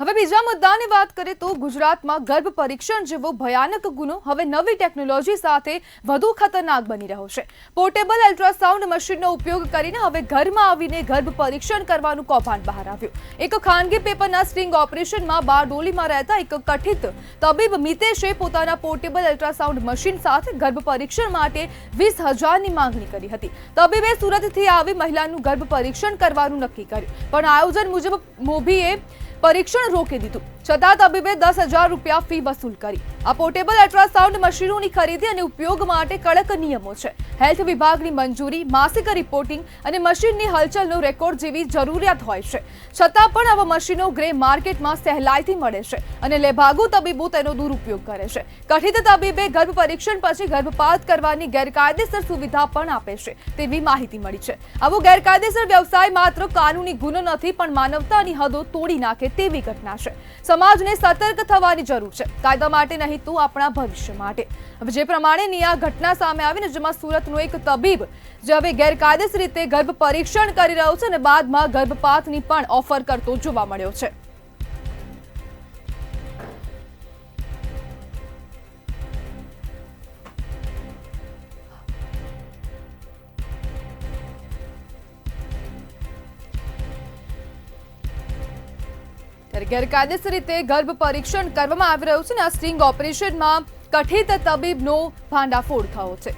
હવે બીજા મુદ્દાની વાત કરીએ તો ગુજરાતમાં ગર્ભ પરીક્ષણ જેવો ભયાનક ગુનો હવે નવી ટેકનોલોજી સાથે વધુ ખતરનાક બની રહ્યો છે। પોર્ટેબલ અલ્ટ્રાસાઉન્ડ મશીનનો ઉપયોગ કરીને હવે ઘરમાં આવીને ગર્ભ પરીક્ષણ કરવાનું કૌભાંડ બહાર આવ્યું। એક ખાનગી પેપરના સ્ટિંગ ઓપરેશનમાં બારડોલીમાં રહેતા એક કથિત તબીબ મિતેશે પોતાના પોર્ટેબલ અલ્ટ્રાસાઉન્ડ મશીન સાથે ગર્ભ પરીક્ષણ માટે 20,000ની માંગણી કરી હતી। તબીબે સુરતથી આવી મહિલાનું ગર્ભ પરીક્ષણ કરવાનું નક્કી કર્યું, પણ આયોજન મુજબ મોભીએ પરીક્ષણ રોકી દીધું, છતાં તબીબે 10,000 રૂપિયા ફી વસૂલ કરી। આ પોર્ટેબલ અલ્ટ્રાસાઉન્ડ મશીનોની ખરીદી અને ઉપયોગ માટે કડક નિયમો છે। હેલ્થ વિભાગની મંજૂરી, માસિક રિપોર્ટિંગ અને મશીનની હલચલનો રેકોર્ડ જેવી જરૂરિયાત હોય છે, છતાં પણ આવા મશીનો ગ્રે માર્કેટમાં સહેલાઈથી મળે છે અને લેભાગુ તબીબો તેનો દુરુપયોગ કરે છે। કથિત તબીબે ગર્ભ પરીક્ષણ પછી ગર્ભપાત કરવાની ગેરકાયદેસર સુવિધા પણ આપે છે તેવી માહિતી મળી છે। આવો ગેરકાયદેસર વ્યવસાય માત્ર કાનૂની ગુનો નથી, પણ માનવતાની હદો તોડી નાખે તેવી ઘટના છે। સમાજને સતર્ક થવાની જરૂર છે, કાયદા માટે નહીં તો આપણા ભવિષ્ય માટે। હવે જે પ્રમાણેની આ ઘટના સામે આવીને જેમાં સુરતનો એક તબીબ જે હવે ગેરકાયદેસર રીતે ગર્ભ પરીક્ષણ કરી રહ્યો છે અને બાદમાં ગર્ભપાતની પણ ઓફર કરતો જોવા મળ્યો છે। ગેરકાયદેસર રીતે ગર્ભ પરીક્ષણ કરવામાં આવી રહ્યું છે અને આ સ્ટિંગ ઓપરેશનમાં કથિત તબીબનો ભાંડાફોડ થયો છે।